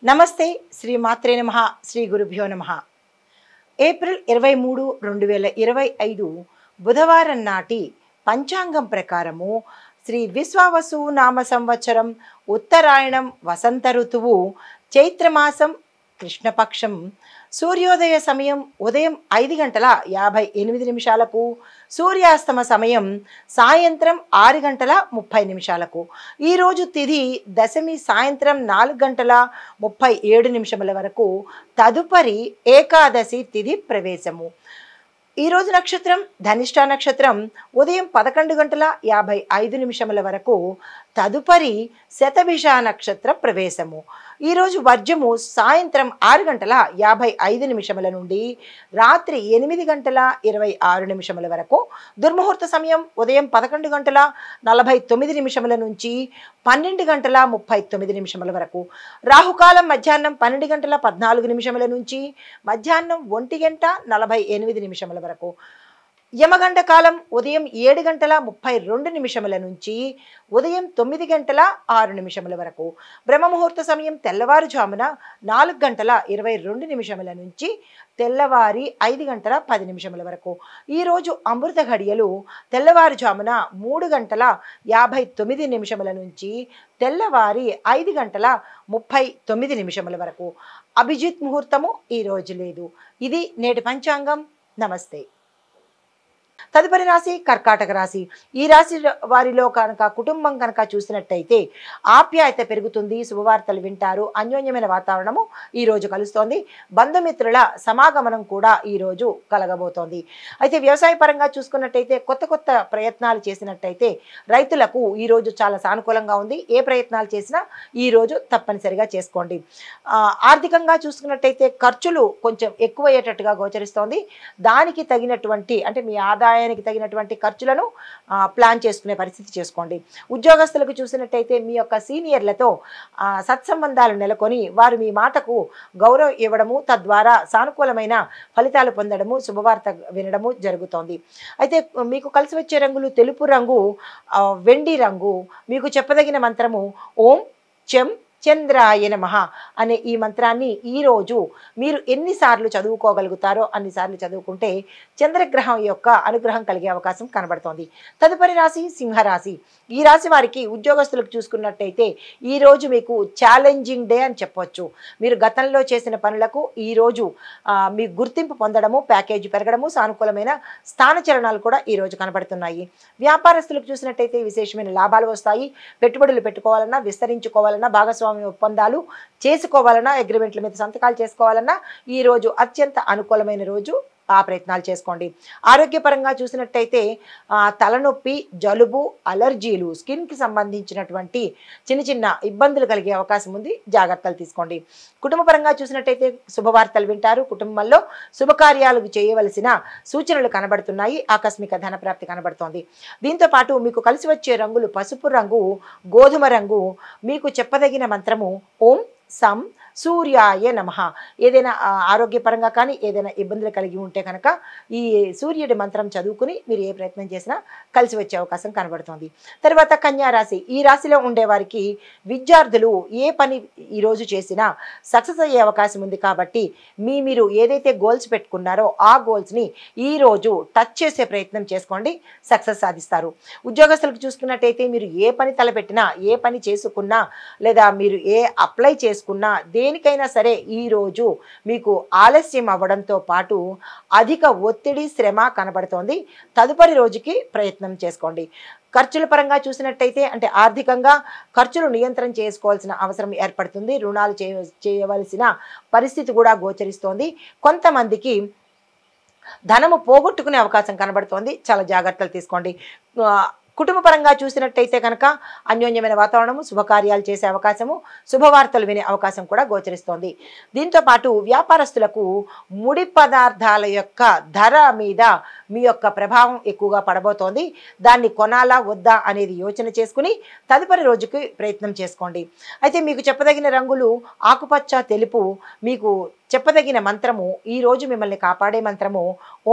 నమస్తే శ్రీ మాత్రే నమః శ్రీ గురుభ్యో నమః. ఏప్రిల్ 23, 2025 బుధవారం నాటి పంచాంగం ప్రకారము శ్రీ విశ్వావసు నామ సంవత్సరం ఉత్తరాయణం వసంత ఋతువు చైత్రమాసం కృష్ణపక్షం సూర్యోదయ సమయం ఉదయం 5:58 సూర్యాస్తమ సమయం సాయంత్రం 6:30 ఈరోజు తిథి దశమి సాయంత్రం 4:37 వరకు. తదుపరి ఏకాదశి తిథి ప్రవేశము. ఈరోజు నక్షత్రం ధనిష్ట నక్షత్రం ఉదయం 11:55 వరకు. తదుపరి శతభిష నక్షత్ర ప్రవేశము. ఈరోజు వర్జము సాయంత్రం 6:55 నుండి రాత్రి 8:26 వరకు. దుర్ముహూర్త సమయం ఉదయం 11:49 నుంచి 12:39 వరకు. రాహుకాలం మధ్యాహ్నం 12:14 నుంచి మధ్యాహ్నం 1:48 వరకు. యమగండ కాలం ఉదయం 7:32 నుంచి ఉదయం 9:06 వరకు. బ్రహ్మముహూర్త సమయం తెల్లవారుజామున 4:22 నుంచి తెల్లవారి 5:10 వరకు. ఈరోజు అమృత ఘడియలు తెల్లవారుజామున 3:59 నుంచి తెల్లవారి 5:39 వరకు. అభిజిత్ ముహూర్తము ఈరోజు లేదు. ఇది నేటి పంచాంగం. నమస్తే. తదుపరి రాశి కర్కాటక రాశి. ఈ రాశి వారిలో కనుక కుటుంబం కనుక చూసినట్టయితే ఆప్యాయత పెరుగుతుంది, శుభవార్తలు వింటారు, అన్యోన్యమైన వాతావరణము ఈరోజు కలుస్తోంది. బంధుమిత్రుల సమాగమనం కూడా ఈరోజు కలగబోతోంది. అయితే వ్యవసాయ పరంగా చూసుకున్నట్టయితే కొత్త కొత్త ప్రయత్నాలు చేసినట్టయితే రైతులకు ఈరోజు చాలా సానుకూలంగా ఉంది. ఏ ప్రయత్నాలు చేసినా ఈరోజు తప్పనిసరిగా చేసుకోండి. ఆర్థికంగా చూసుకున్నట్టయితే ఖర్చులు కొంచెం ఎక్కువయ్యేటట్టుగా గోచరిస్తోంది. దానికి తగినటువంటి అంటే మీ ఆదాయానికి తగినటువంటి ఖర్చులను ప్లాన్ చేసుకునే పరిస్థితి చేసుకోండి. ఉద్యోగస్తులకు చూసినట్టయితే మీ యొక్క సీనియర్లతో సత్సంబంధాలు నెలకొని వారు మీ మాటకు గౌరవం ఇవ్వడము, తద్వారా సానుకూలమైన ఫలితాలు పొందడము, శుభవార్త వినడము జరుగుతోంది. అయితే మీకు కలిసి వచ్చే రంగులు తెలుపు రంగు, వెండి రంగు. మీకు చెప్పదగిన మంత్రము ఓం చం చంద్రాయ నమః అనే ఈ మంత్రాన్ని ఈరోజు మీరు ఎన్నిసార్లు చదువుకోగలుగుతారో అన్నిసార్లు చదువుకుంటే చంద్రగ్రహం యొక్క అనుగ్రహం కలిగే అవకాశం కనబడుతోంది. తదుపరి రాశి సింహరాశి. ఈ రాశి వారికి ఉద్యోగస్తులకు చూసుకున్నట్టయితే ఈరోజు మీకు ఛాలెంజింగ్ డే అని చెప్పవచ్చు. మీరు గతంలో చేసిన పనులకు ఈరోజు మీ గుర్తింపు పొందడము, ప్యాకేజీ పెరగడము, సానుకూలమైన స్థానచలనాలు కూడా ఈరోజు కనబడుతున్నాయి. వ్యాపారస్తులకు చూసినట్టయితే విశేషమైన లాభాలు వస్తాయి. పెట్టుబడులు పెట్టుకోవాలన్నా, విస్తరించుకోవాలన్నా, భాగస్వామి ఒప్పందాలు చేసుకోవాలన్నా, అగ్రిమెంట్ల మీద సంతకాలు చేసుకోవాలన్నా ఈరోజు అత్యంత అనుకూలమైన రోజు. ఆ ప్రయత్నాలు చేసుకోండి. ఆరోగ్యపరంగా చూసినట్టయితే తలనొప్పి, జలుబు, అలర్జీలు, స్కిన్కి సంబంధించినటువంటి చిన్న చిన్న ఇబ్బందులు కలిగే అవకాశం ఉంది. జాగ్రత్తలు తీసుకోండి. కుటుంబపరంగా చూసినట్టయితే శుభవార్తలు వింటారు. కుటుంబంలో శుభకార్యాలు చేయవలసిన సూచనలు కనబడుతున్నాయి. ఆకస్మిక ధనప్రాప్తి కనబడుతోంది. దీంతో పాటు మీకు కలిసి వచ్చే రంగులు పసుపు రంగు, గోధుమ రంగు. మీకు చెప్పదగిన మంత్రము ఓం సం సూర్యాయ నమః. ఏదైనా ఆరోగ్యపరంగా కానీ ఏదైనా ఇబ్బందులు కలిగి ఉంటే కనుక ఈ సూర్యుడి మంత్రం చదువుకుని మీరు ఏ ప్రయత్నం చేసినా కలిసి వచ్చే అవకాశం కనబడుతుంది. తర్వాత కన్యా రాశి. ఈ రాశిలో ఉండేవారికి విద్యార్థులు ఏ పని ఈరోజు చేసినా సక్సెస్ అయ్యే అవకాశం ఉంది. కాబట్టి మీరు ఏదైతే గోల్స్ పెట్టుకున్నారో ఆ గోల్స్ని ఈరోజు టచ్ చేసే ప్రయత్నం చేసుకోండి, సక్సెస్ సాధిస్తారు. ఉద్యోగస్తులకు చూసుకున్నట్టయితే మీరు ఏ పని తలపెట్టినా, ఏ పని చేసుకున్నా, లేదా మీరు ఏ అప్లై చేసుకున్నా, దేనికైనా సరే ఈరోజు మీకు ఆలస్యం అవ్వడంతో పాటు అధిక ఒత్తిడి, శ్రమ కనబడుతోంది. తదుపరి రోజుకి ప్రయత్నం చేసుకోండి. ఖర్చుల పరంగా చూసినట్టయితే అంటే ఆర్థికంగా ఖర్చులు నియంత్రణ చేసుకోవాల్సిన అవసరం ఏర్పడుతుంది. రుణాలు చేయవలసిన పరిస్థితి కూడా గోచరిస్తోంది. కొంతమందికి ధనము పోగొట్టుకునే అవకాశం కనబడుతోంది. చాలా జాగ్రత్తలు తీసుకోండి. కుటుంబపరంగా చూసినట్టయితే కనుక అన్యోన్యమైన వాతావరణము, శుభకార్యాలు చేసే అవకాశము, శుభవార్తలు వినే అవకాశం కూడా గోచరిస్తోంది. దీంతో పాటు వ్యాపారస్తులకు ముడి పదార్థాల యొక్క ధర మీద మీ యొక్క ప్రభావం ఎక్కువగా పడబోతోంది. దాన్ని కొనాలా వద్దా అనేది యోచన చేసుకుని తదుపరి రోజుకి ప్రయత్నం చేసుకోండి. అయితే మీకు చెప్పదగిన రంగులు ఆకుపచ్చ, తెలుపు. మీకు చెప్పదగిన మంత్రము, ఈరోజు మిమ్మల్ని కాపాడే మంత్రము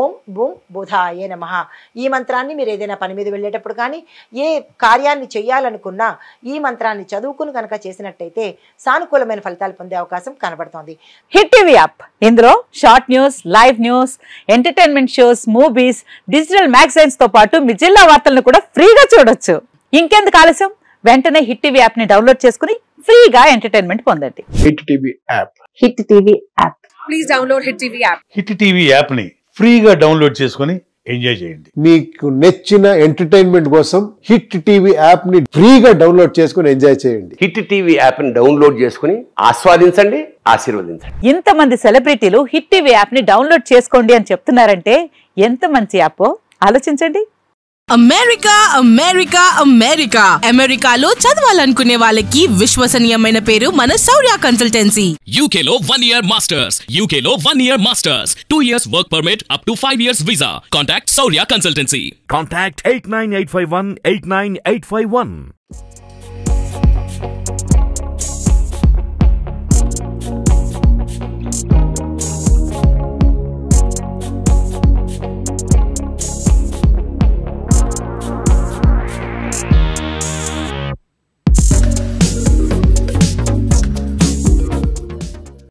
ఓం బూం బుధాయ నమః. ఈ మంత్రాన్ని మీరు ఏదైనా పని మీద వెళ్ళేటప్పుడు కానీ ఏ కార్యాన్ని చేయాలనుకున్నా ఈ మంత్రాన్ని చదువుకుని కనుక చేసినట్టయితే సానుకూలమైన ఫలితాలు పొందే అవకాశం కనబడుతోంది. హిట్ టీవీ యాప్, ఇందులో short news, live news, entertainment shows, movies, digital magazines తో పాటు మీ జిల్లా వార్తలను కూడా ఫ్రీగా చూడొచ్చు. ఇంకెందుకు ఆలస్యం, వెంటనే హిట్ టీవీ యాప్ ని డౌన్లోడ్ చేసుకుని ఫ్రీగా ఎంటర్టైన్మెంట్ పొందండి. Hit TV app. Hit TV app. Please download hit TV app. Hit TV app ని ఫ్రీగా డౌన్లోడ్ చేసుకుని ఎంజాయ్ చేయండి. మీకు నచ్చిన ఎంటర్టైన్మెంట్ కోసం హిట్ టీవీ యాప్ ని ఫ్రీగా డౌన్లోడ్ చేసుకుని ఎంజాయ్ చేయండి. హిట్ టీవీ యాప్ ని డౌన్లోడ్ చేసుకుని ఆస్వాదించండి, ఆశీర్వదించండి. ఇంతమంది సెలబ్రిటీలు హిట్ టీవీ యాప్ ని డౌన్లోడ్ చేసుకోండి అని చెప్తున్నారంటే ఎంత మంచి యాప్ ఆలోచించండి. అమెరికా అమెరికా అమెరికా అమెరికాలో చదవాలనుకునే వాళ్ళకి విశ్వసనీయమైన పేరు మన శౌర్య కన్సల్టెన్సీ. UK లో 1 year masters, UK లో 1 year masters, 2 years work permit up to 5 years visa. Contact Saurya Consultancy. Contact 89851 89851.